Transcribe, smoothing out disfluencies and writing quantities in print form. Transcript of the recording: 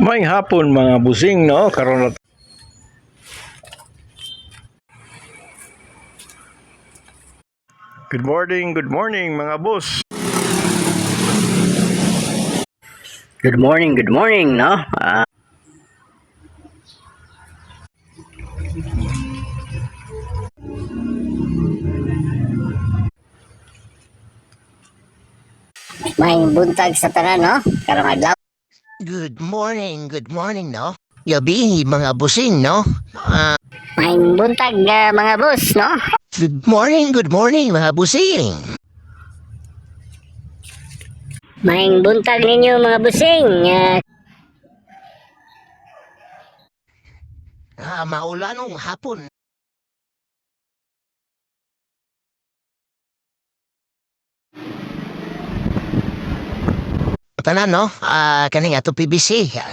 May hapon mga busing no karon na good morning mga boss. Good morning, no? May buntag sa tanan, no? Karong adlaw. Good morning, no? Gabi, mga busing, no? May buntag mga boss, no? Good morning, mga busing. May buntag ninyo mga busing. Maulanong hapon. Tanan, no? Kaning ato PBC.